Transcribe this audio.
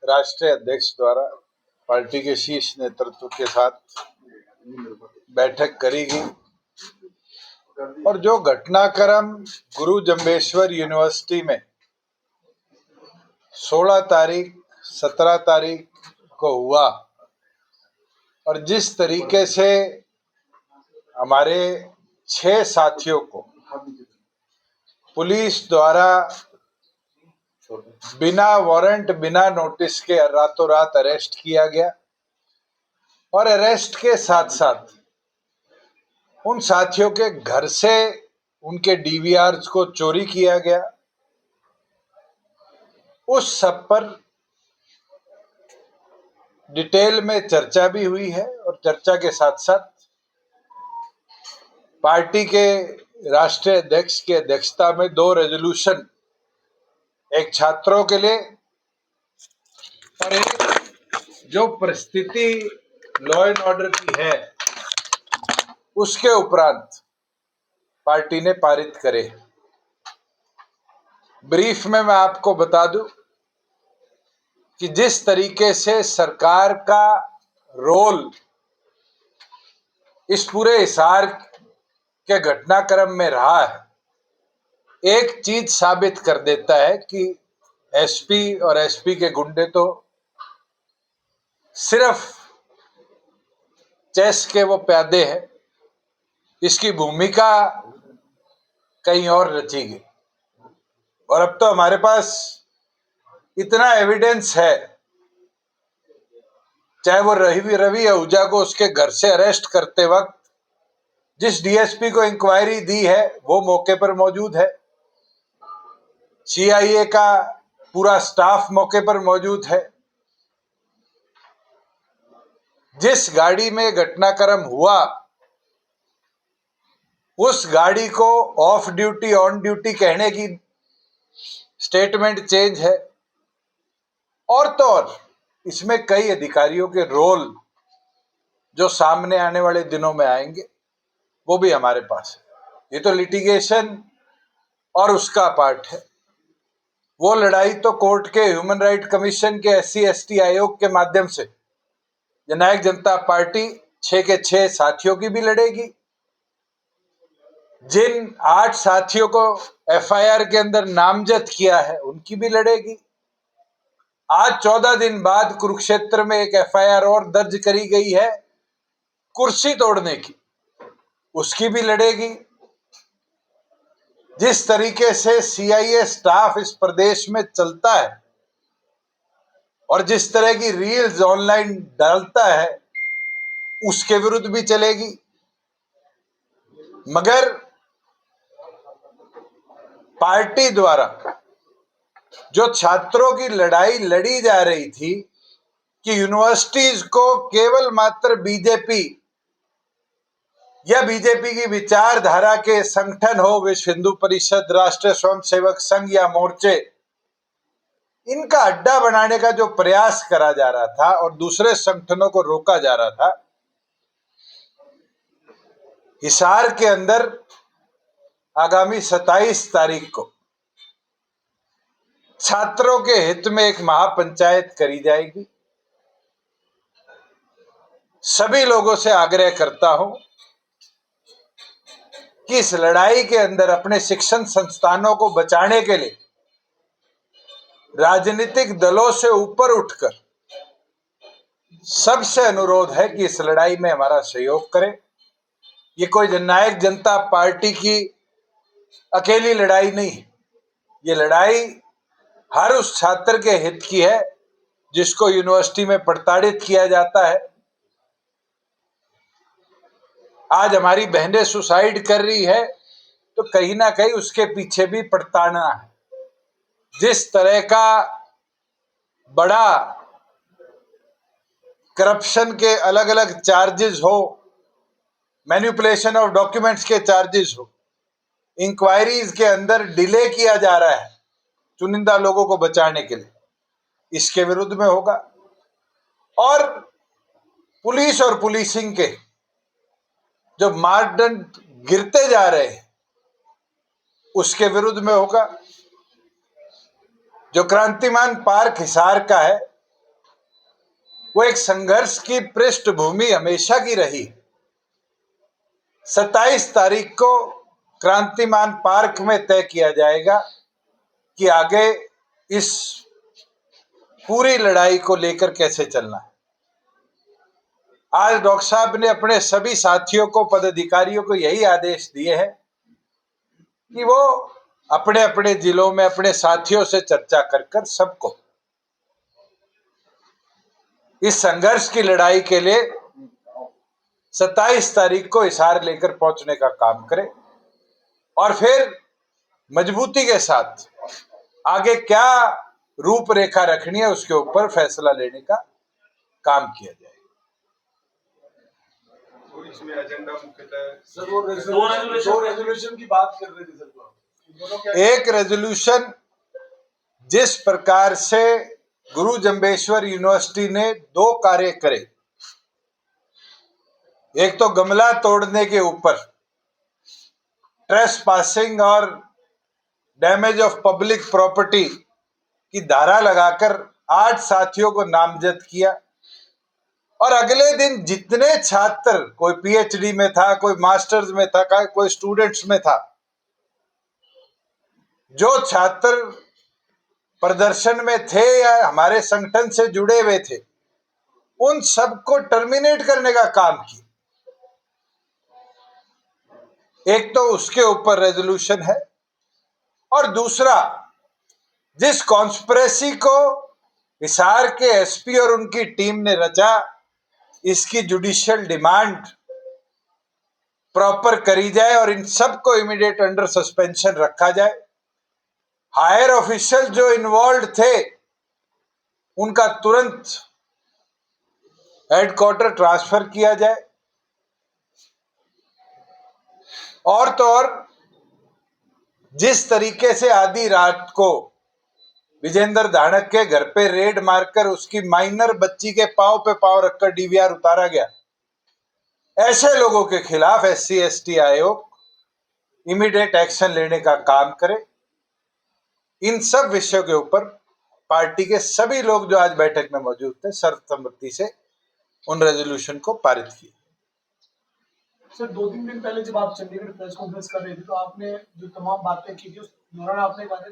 राष्ट्रीय अध्यक्ष द्वारा पार्टी के शीर्ष नेतृत्व के साथ बैठक करी गई और जो घटनाक्रम गुरु जम्बेश्वर यूनिवर्सिटी में 16 तारीख 17 तारीख को हुआ और जिस तरीके से हमारे 6 साथियों को पुलिस द्वारा बिना वारंट बिना नोटिस के रातों रात अरेस्ट किया गया और अरेस्ट के साथ साथ उन साथियों के घर से उनके डीवीआर्स को चोरी किया गया, उस सब पर डिटेल में चर्चा भी हुई है। और चर्चा के साथ साथ पार्टी के राष्ट्रीय अध्यक्ष की अध्यक्षता में 2 रेजोल्यूशन, एक छात्रों के लिए और एक जो परिस्थिति लॉ एंड ऑर्डर की है उसके उपरांत पार्टी ने पारित करे। ब्रीफ में मैं आपको बता दूं कि जिस तरीके से सरकार का रोल इस पूरे हिसार के घटनाक्रम में रहा है, एक चीज साबित कर देता है कि एसपी और एसपी के गुंडे तो सिर्फ चेस के वो प्यादे हैं, इसकी भूमिका कहीं और रची गई। और अब तो हमारे पास इतना एविडेंस है, चाहे वो रवि आहूजा को उसके घर से अरेस्ट करते वक्त जिस डीएसपी को इंक्वायरी दी है वो मौके पर मौजूद है, सीआईए का पूरा स्टाफ मौके पर मौजूद है, जिस गाड़ी में घटनाक्रम हुआ उस गाड़ी को ऑफ ड्यूटी ऑन ड्यूटी कहने की स्टेटमेंट चेंज है। और तो और इसमें कई अधिकारियों के रोल जो सामने आने वाले दिनों में आएंगे वो भी हमारे पास है। ये तो लिटिगेशन और उसका पार्ट है। वो लड़ाई तो कोर्ट के ह्यूमन राइट कमीशन के SC/ST आयोग के माध्यम से जननायक जनता पार्टी 6 के 6 साथियों की भी लड़ेगी। जिन 8 साथियों को FIR के अंदर नामजद किया है उनकी भी लड़ेगी। आज 14 दिन बाद कुरुक्षेत्र में एक FIR और दर्ज करी गई है कुर्सी तोड़ने की, उसकी भी लड़ेगी। जिस तरीके से CIA स्टाफ इस प्रदेश में चलता है और जिस तरह की रील्स ऑनलाइन डालता है उसके विरुद्ध भी चलेगी। मगर पार्टी द्वारा जो छात्रों की लड़ाई लड़ी जा रही थी कि यूनिवर्सिटीज को केवल मात्र बीजेपी या बीजेपी की विचारधारा के संगठन हो, विश्व हिंदू परिषद, राष्ट्रीय स्वयंसेवक संघ या मोर्चे, इनका अड्डा बनाने का जो प्रयास करा जा रहा था और दूसरे संगठनों को रोका जा रहा था, हिसार के अंदर आगामी 27 तारीख को छात्रों के हित में एक महापंचायत करी जाएगी। सभी लोगों से आग्रह करता हूं कि इस लड़ाई के अंदर अपने शिक्षण संस्थानों को बचाने के लिए राजनीतिक दलों से ऊपर उठकर सबसे अनुरोध है कि इस लड़ाई में हमारा सहयोग करें। ये कोई जननायक जनता पार्टी की अकेली लड़ाई नहीं है, ये लड़ाई हर उस छात्र के हित की है जिसको यूनिवर्सिटी में प्रताड़ित किया जाता है। आज हमारी बहनें सुसाइड कर रही है तो कहीं ना कहीं उसके पीछे भी प्रताड़ना है। जिस तरह का बड़ा करप्शन के अलग अलग चार्जेस हो, मैनिपुलेशन ऑफ डॉक्यूमेंट्स के चार्जेस हो, इंक्वायरीज के अंदर डिले किया जा रहा है चुनिंदा लोगों को बचाने के लिए, इसके विरुद्ध में होगा। और पुलिस और पुलिसिंग के जो मानदंड गिरते जा रहे हैं उसके विरुद्ध में होगा। जो क्रांतिमान पार्क हिसार का है वो एक संघर्ष की पृष्ठभूमि हमेशा की रही। 27 तारीख को क्रांतिमान पार्क में तय किया जाएगा कि आगे इस पूरी लड़ाई को लेकर कैसे चलना है। आज डॉक्टर साहब ने अपने सभी साथियों को, पदाधिकारियों को यही आदेश दिए हैं कि वो अपने अपने जिलों में अपने साथियों से चर्चा कर सबको इस संघर्ष की लड़ाई के लिए 27 तारीख को हिसार लेकर पहुंचने का काम करें और फिर मजबूती के साथ आगे क्या रूपरेखा रखनी है उसके ऊपर फैसला लेने का काम किया जाए। तो इसमें एजेंडा मुख्यतः सर वो दो रेजोल्यूशन की बात कर रहे थे सर। एक रेजोल्यूशन जिस प्रकार से गुरु जंबेश्वर यूनिवर्सिटी ने 2 कार्य करे, एक तो गमला तोड़ने के ऊपर ट्रेसपासिंग और डैमेज ऑफ पब्लिक प्रॉपर्टी की धारा लगाकर 8 साथियों को नामजद किया और अगले दिन जितने छात्र, कोई पीएचडी में था, कोई मास्टर्स में था, कोई स्टूडेंट्स में था, जो छात्र प्रदर्शन में थे या हमारे संगठन से जुड़े हुए थे, उन सबको टर्मिनेट करने का काम किया। एक तो उसके ऊपर रेजोल्यूशन है और दूसरा, जिस कॉन्स्पिरेसी को हिसार के एसपी और उनकी टीम ने रचा, इसकी जुडिशियल डिमांड प्रॉपर करी जाए और इन सबको इमीडिएट अंडर सस्पेंशन रखा जाए। हायर ऑफिशियल जो इन्वॉल्व थे उनका तुरंत हेडक्वार्टर ट्रांसफर किया जाए और तो और जिस तरीके से आधी रात को विजेंद्र धानक के घर पे रेड मारकर उसकी माइनर बच्ची के पांव पे पांव रखकर डीवीआर उतारा गया, ऐसे लोगों के खिलाफ SC/ST आयोग इमीडिएट एक्शन लेने का काम करे। इन सब विषयों के ऊपर पार्टी के सभी लोग जो आज बैठक में मौजूद थे सर्वसम्मति से उन रेजोल्यूशन को पारित किया। सर 2-3 दिन पहले जब आप चंडीगढ़ प्रेस कॉन्फ्रेंस कर रहे थे तो आपने जो तमाम बातें की थी उस दौरान आपने बातें